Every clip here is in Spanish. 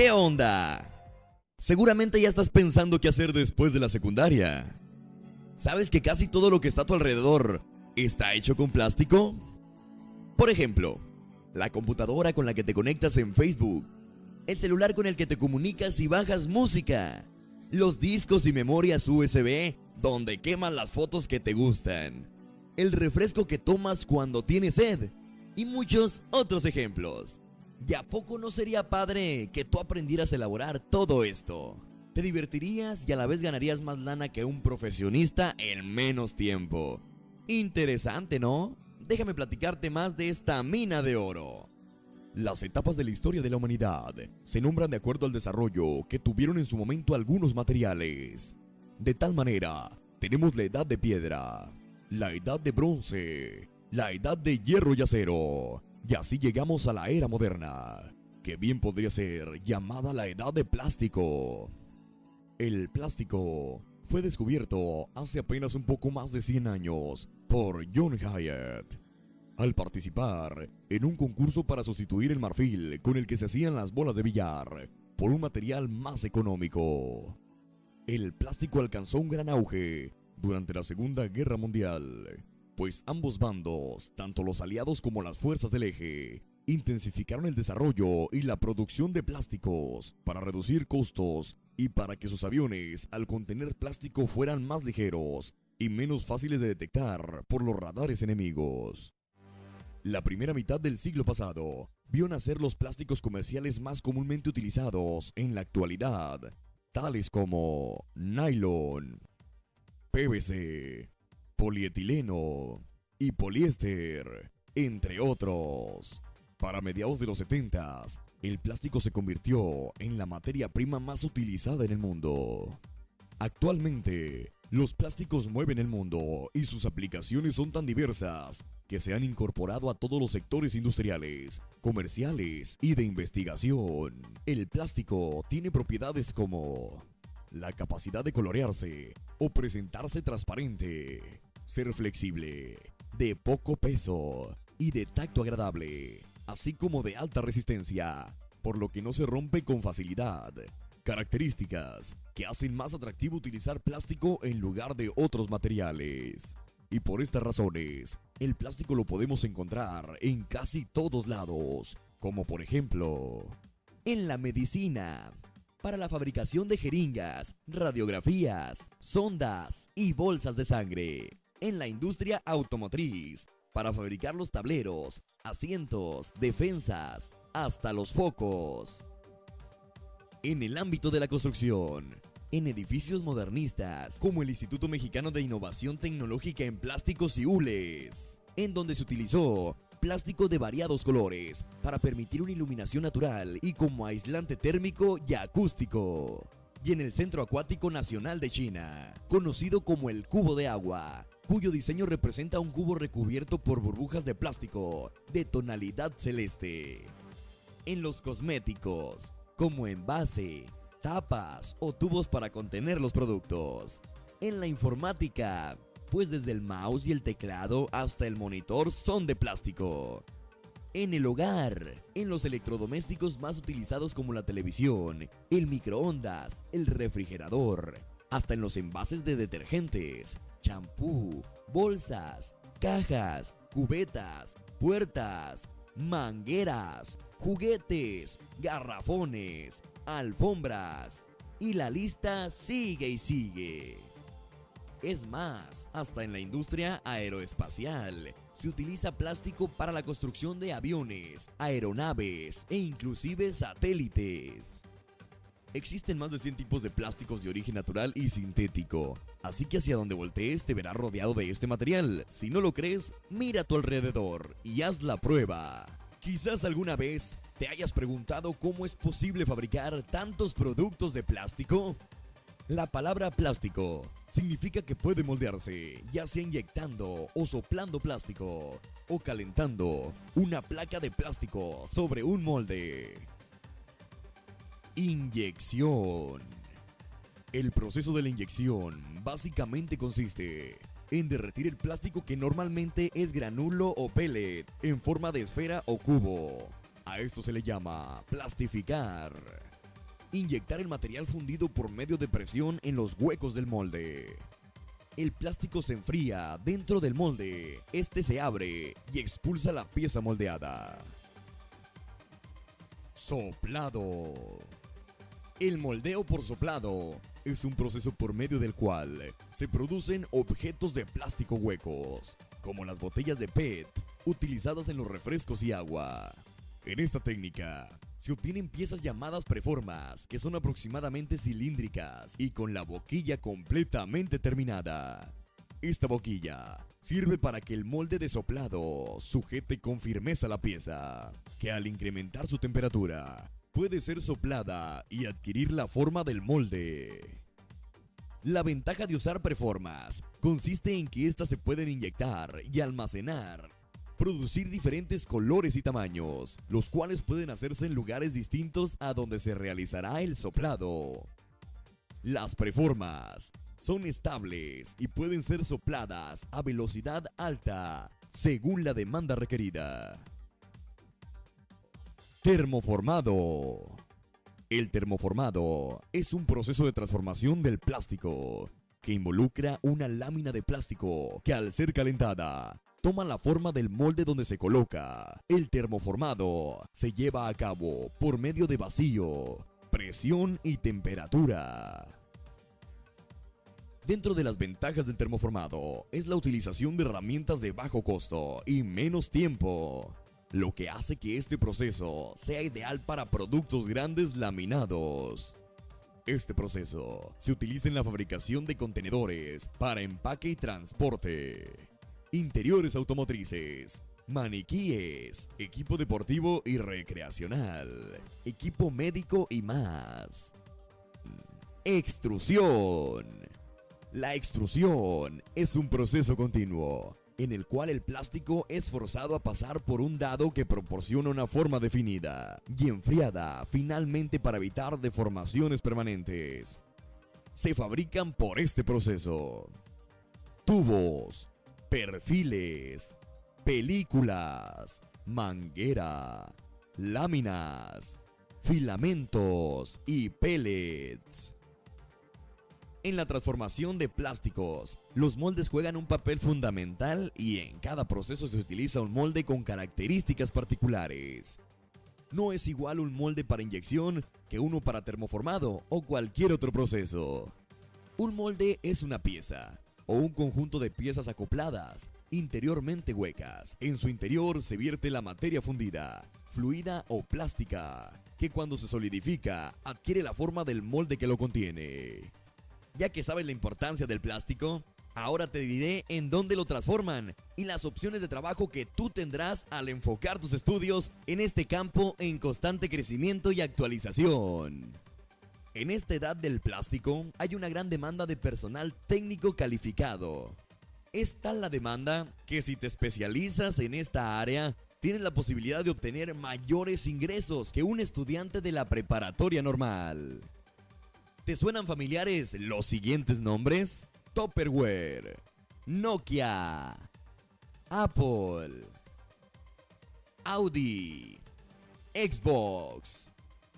¿Qué onda? Seguramente ya estás pensando qué hacer después de la secundaria. ¿Sabes que casi todo lo que está a tu alrededor está hecho con plástico? Por ejemplo, la computadora con la que te conectas en Facebook, el celular con el que te comunicas y bajas música, los discos y memorias USB donde quemas las fotos que te gustan, el refresco que tomas cuando tienes sed y muchos otros ejemplos. ¿Y a poco no sería padre que tú aprendieras a elaborar todo esto? Te divertirías y a la vez ganarías más lana que un profesionista en menos tiempo. Interesante, ¿no? Déjame platicarte más de esta mina de oro. Las etapas de la historia de la humanidad se nombran de acuerdo al desarrollo que tuvieron en su momento algunos materiales. De tal manera, tenemos la edad de piedra, la edad de bronce, la edad de hierro y acero, y así llegamos a la era moderna, que bien podría ser llamada la edad de plástico. El plástico fue descubierto hace apenas un poco más de 100 años por John Hyatt, al participar en un concurso para sustituir el marfil con el que se hacían las bolas de billar por un material más económico. El plástico alcanzó un gran auge durante la Segunda Guerra Mundial, pues ambos bandos, tanto los aliados como las fuerzas del eje, intensificaron el desarrollo y la producción de plásticos para reducir costos y para que sus aviones, al contener plástico, fueran más ligeros y menos fáciles de detectar por los radares enemigos. La primera mitad del siglo pasado vio nacer los plásticos comerciales más comúnmente utilizados en la actualidad, tales como nylon, PVC, polietileno y poliéster, entre otros. Para mediados de los 70s, el plástico se convirtió en la materia prima más utilizada en el mundo. Actualmente, los plásticos mueven el mundo y sus aplicaciones son tan diversas que se han incorporado a todos los sectores industriales, comerciales y de investigación. El plástico tiene propiedades como la capacidad de colorearse o presentarse transparente, ser flexible, de poco peso y de tacto agradable, así como de alta resistencia, por lo que no se rompe con facilidad. Características que hacen más atractivo utilizar plástico en lugar de otros materiales. Y por estas razones, el plástico lo podemos encontrar en casi todos lados, como por ejemplo, en la medicina, para la fabricación de jeringas, radiografías, sondas y bolsas de sangre. En la industria automotriz, para fabricar los tableros, asientos, defensas, hasta los focos. En el ámbito de la construcción, en edificios modernistas, como el Instituto Mexicano de Innovación Tecnológica en Plásticos y Hules, en donde se utilizó plástico de variados colores para permitir una iluminación natural y como aislante térmico y acústico. Y en el Centro Acuático Nacional de China, conocido como el cubo de agua, cuyo diseño representa un cubo recubierto por burbujas de plástico de tonalidad celeste. En los cosméticos, como envase, tapas o tubos para contener los productos. En la informática, pues desde el mouse y el teclado hasta el monitor son de plástico. En el hogar, en los electrodomésticos más utilizados como la televisión, el microondas, el refrigerador, hasta en los envases de detergentes, champú, bolsas, cajas, cubetas, puertas, mangueras, juguetes, garrafones, alfombras, y la lista sigue y sigue. Es más, hasta en la industria aeroespacial se utiliza plástico para la construcción de aviones, aeronaves e inclusive satélites. Existen más de 100 tipos de plásticos de origen natural y sintético, así que hacia donde voltees te verás rodeado de este material. Si no lo crees, mira a tu alrededor y haz la prueba. Quizás alguna vez te hayas preguntado cómo es posible fabricar tantos productos de plástico. La palabra plástico significa que puede moldearse, ya sea inyectando o soplando plástico, o calentando una placa de plástico sobre un molde. Inyección. El proceso de la inyección básicamente consiste en derretir el plástico que normalmente es granulo o pellet en forma de esfera o cubo. A esto se le llama plastificar. Inyectar el material fundido por medio de presión en los huecos del molde. El plástico se enfría dentro del molde, este se abre y expulsa la pieza moldeada. Soplado. El moldeo por soplado es un proceso por medio del cual se producen objetos de plástico huecos, como las botellas de PET utilizadas en los refrescos y agua. En esta técnica se obtienen piezas llamadas preformas, que son aproximadamente cilíndricas y con la boquilla completamente terminada. Esta boquilla sirve para que el molde de soplado sujete con firmeza la pieza, que al incrementar su temperatura puede ser soplada y adquirir la forma del molde. La ventaja de usar preformas consiste en que éstas se pueden inyectar y almacenar, producir diferentes colores y tamaños, los cuales pueden hacerse en lugares distintos a donde se realizará el soplado. Las preformas son estables y pueden ser sopladas a velocidad alta, según la demanda requerida. Termoformado. El termoformado es un proceso de transformación del plástico que involucra una lámina de plástico que al ser calentada toma la forma del molde donde se coloca. El termoformado se lleva a cabo por medio de vacío, presión y temperatura. Dentro de las ventajas del termoformado es la utilización de herramientas de bajo costo y menos tiempo, lo que hace que este proceso sea ideal para productos grandes laminados. Este proceso se utiliza en la fabricación de contenedores para empaque y transporte, interiores automotrices, maniquíes, equipo deportivo y recreacional, equipo médico y más. Extrusión. La extrusión es un proceso continuo en el cual el plástico es forzado a pasar por un dado que proporciona una forma definida y enfriada finalmente para evitar deformaciones permanentes. Se fabrican por este proceso tubos, perfiles, películas, manguera, láminas, filamentos y pellets. En la transformación de plásticos, los moldes juegan un papel fundamental y en cada proceso se utiliza un molde con características particulares. No es igual un molde para inyección que uno para termoformado o cualquier otro proceso. Un molde es una pieza o un conjunto de piezas acopladas, interiormente huecas. En su interior se vierte la materia fundida, fluida o plástica, que cuando se solidifica adquiere la forma del molde que lo contiene. Ya que sabes la importancia del plástico, ahora te diré en dónde lo transforman y las opciones de trabajo que tú tendrás al enfocar tus estudios en este campo en constante crecimiento y actualización. En esta edad del plástico hay una gran demanda de personal técnico calificado. Es tal la demanda que si te especializas en esta área, tienes la posibilidad de obtener mayores ingresos que un estudiante de la preparatoria normal. ¿Te suenan familiares los siguientes nombres? Tupperware, Nokia, Apple, Audi, Xbox,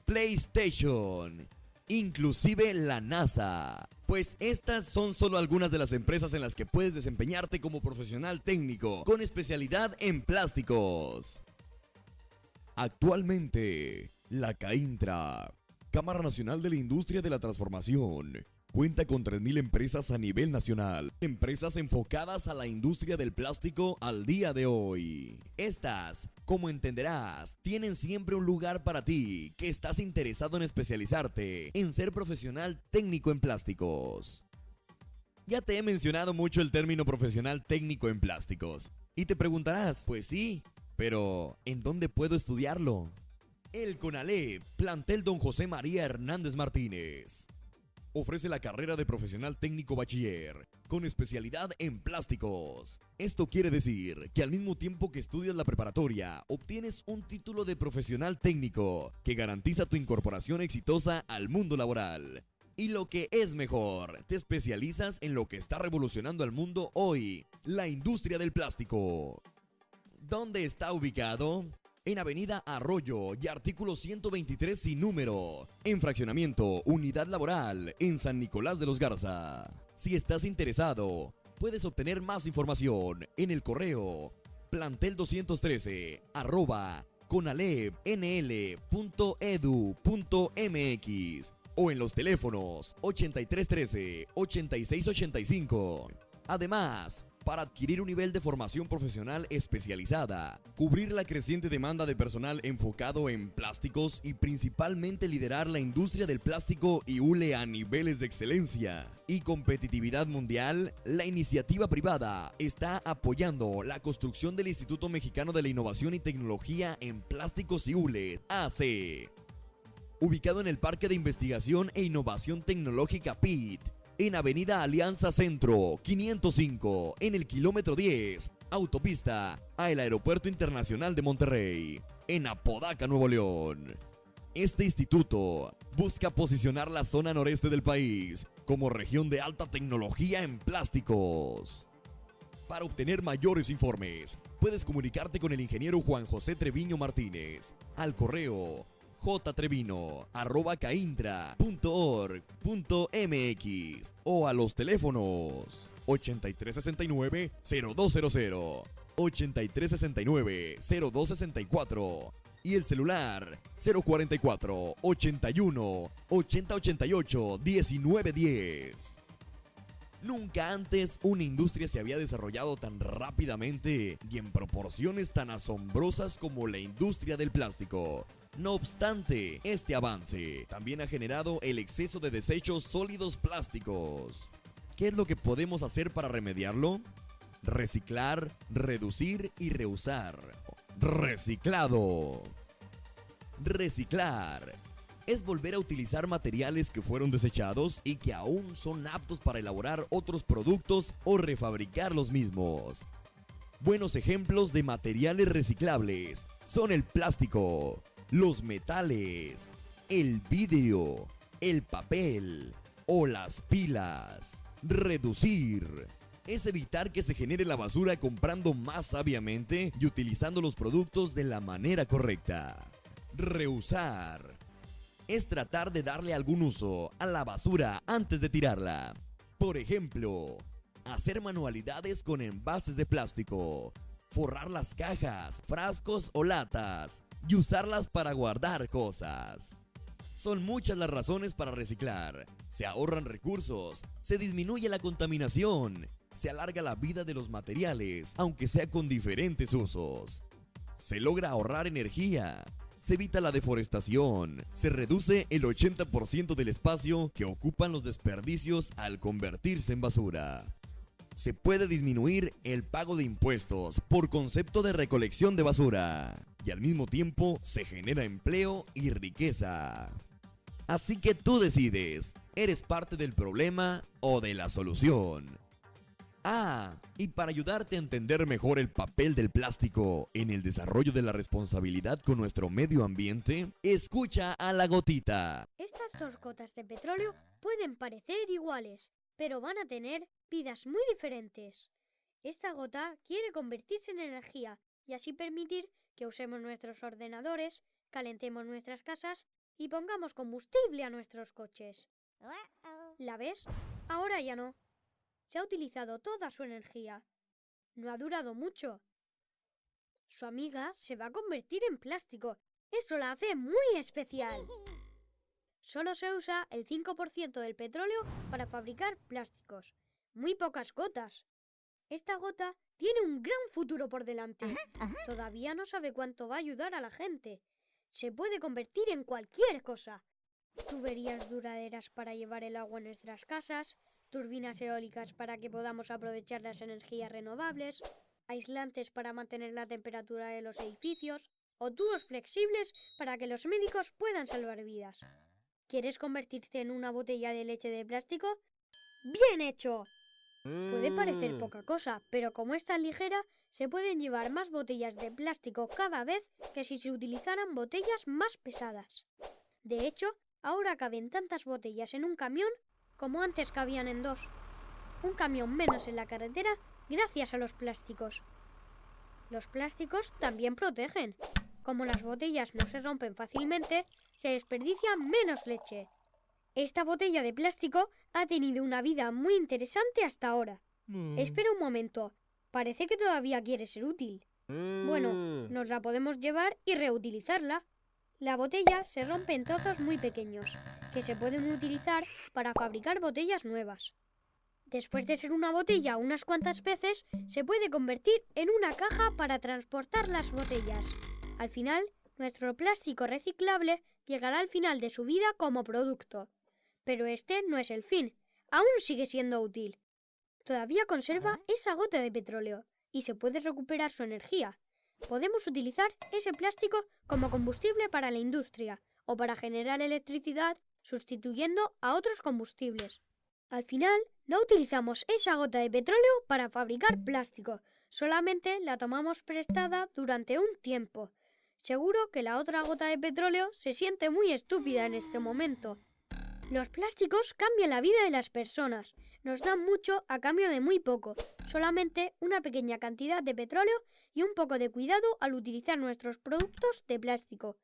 PlayStation, inclusive la NASA. Pues estas son solo algunas de las empresas en las que puedes desempeñarte como profesional técnico con especialidad en plásticos. Actualmente, la CAINTRA, Cámara Nacional de la Industria de la Transformación, cuenta con 3.000 empresas a nivel nacional, empresas enfocadas a la industria del plástico al día de hoy. Estas, como entenderás, tienen siempre un lugar para ti, que estás interesado en especializarte, en ser profesional técnico en plásticos. Ya te he mencionado mucho el término profesional técnico en plásticos, y te preguntarás, pues sí, pero ¿en dónde puedo estudiarlo? El CONALEP, plantel Don José María Hernández Martínez, ofrece la carrera de profesional técnico bachiller con especialidad en plásticos. Esto quiere decir que al mismo tiempo que estudias la preparatoria, obtienes un título de profesional técnico que garantiza tu incorporación exitosa al mundo laboral. Y lo que es mejor, te especializas en lo que está revolucionando al mundo hoy, la industria del plástico. ¿Dónde está ubicado? en Avenida Arroyo y artículo 123 sin número, en Fraccionamiento Unidad Laboral, en San Nicolás de los Garza. Si estás interesado, puedes obtener más información en el correo plantel213@conalep.nl.edu.mx o en los teléfonos 8313-8685. Además, para adquirir un nivel de formación profesional especializada, cubrir la creciente demanda de personal enfocado en plásticos y principalmente liderar la industria del plástico y hule a niveles de excelencia y competitividad mundial, la iniciativa privada está apoyando la construcción del Instituto Mexicano de la Innovación y Tecnología en Plásticos y Hule, AC, ubicado en el Parque de Investigación e Innovación Tecnológica PIT, en Avenida Alianza Centro, 505, en el kilómetro 10, autopista al Aeropuerto Internacional de Monterrey, en Apodaca, Nuevo León. Este instituto busca posicionar la zona noreste del país como región de alta tecnología en plásticos. Para obtener mayores informes, puedes comunicarte con el ingeniero Juan José Treviño Martínez al correo jtreviño@caintra.org.mx o a los teléfonos 8369-0200, 8369-0264 y el celular 044-81-8088-1910. Nunca antes una industria se había desarrollado tan rápidamente y en proporciones tan asombrosas como la industria del plástico. No obstante, este avance también ha generado el exceso de desechos sólidos plásticos. ¿Qué es lo que podemos hacer para remediarlo? Reciclar, reducir y reusar. Reciclado. Reciclar es volver a utilizar materiales que fueron desechados y que aún son aptos para elaborar otros productos o refabricar los mismos. Buenos ejemplos de materiales reciclables son el plástico, los metales, el vidrio, el papel o las pilas. Reducir es evitar que se genere la basura comprando más sabiamente y utilizando los productos de la manera correcta. Reusar es tratar de darle algún uso a la basura antes de tirarla. Por ejemplo, hacer manualidades con envases de plástico, forrar las cajas, frascos o latas y usarlas para guardar cosas. Son muchas las razones para reciclar. Se ahorran recursos, se disminuye la contaminación, se alarga la vida de los materiales, aunque sea con diferentes usos. Se logra ahorrar energía, se evita la deforestación, se reduce el 80% del espacio que ocupan los desperdicios al convertirse en basura. Se puede disminuir el pago de impuestos por concepto de recolección de basura y al mismo tiempo se genera empleo y riqueza. Así que tú decides, ¿eres parte del problema o de la solución? Y para ayudarte a entender mejor el papel del plástico en el desarrollo de la responsabilidad con nuestro medio ambiente, escucha a la gotita. Estas dos gotas de petróleo pueden parecer iguales, pero van a tener vidas muy diferentes. Esta gota quiere convertirse en energía y así permitir que usemos nuestros ordenadores, calentemos nuestras casas y pongamos combustible a nuestros coches. ¿La ves? Ahora ya no. Se ha utilizado toda su energía. No ha durado mucho. Su amiga se va a convertir en plástico. Eso la hace muy especial. Solo se usa el 5% del petróleo para fabricar plásticos. Muy pocas gotas. Esta gota tiene un gran futuro por delante. Todavía no sabe cuánto va a ayudar a la gente. Se puede convertir en cualquier cosa. Tuberías duraderas para llevar el agua a nuestras casas, turbinas eólicas para que podamos aprovechar las energías renovables, aislantes para mantener la temperatura de los edificios o tubos flexibles para que los médicos puedan salvar vidas. ¿Quieres convertirte en una botella de leche de plástico? ¡Bien hecho! Puede parecer poca cosa, pero como es tan ligera, se pueden llevar más botellas de plástico cada vez que si se utilizaran botellas más pesadas. De hecho, ahora caben tantas botellas en un camión como antes cabían en 2. Un camión menos en la carretera gracias a los plásticos. Los plásticos también protegen. Como las botellas no se rompen fácilmente, se desperdicia menos leche. Esta botella de plástico ha tenido una vida muy interesante hasta ahora. Espera un momento, parece que todavía quiere ser útil. Bueno, nos la podemos llevar y reutilizarla. La botella se rompe en trozos muy pequeños, que se pueden utilizar para fabricar botellas nuevas. Después de ser una botella unas cuantas veces, se puede convertir en una caja para transportar las botellas. Al final, nuestro plástico reciclable llegará al final de su vida como producto. Pero este no es el fin, aún sigue siendo útil. Todavía conserva esa gota de petróleo y se puede recuperar su energía. Podemos utilizar ese plástico como combustible para la industria o para generar electricidad sustituyendo a otros combustibles. Al final, no utilizamos esa gota de petróleo para fabricar plástico, solamente la tomamos prestada durante un tiempo. Seguro que la otra gota de petróleo se siente muy estúpida en este momento. Los plásticos cambian la vida de las personas. Nos dan mucho a cambio de muy poco, solamente una pequeña cantidad de petróleo y un poco de cuidado al utilizar nuestros productos de plástico.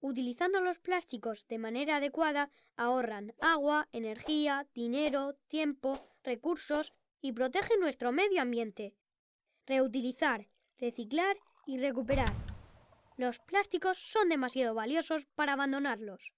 Utilizando los plásticos de manera adecuada, ahorran agua, energía, dinero, tiempo, recursos y protegen nuestro medio ambiente. Reutilizar, reciclar y recuperar. Los plásticos son demasiado valiosos para abandonarlos.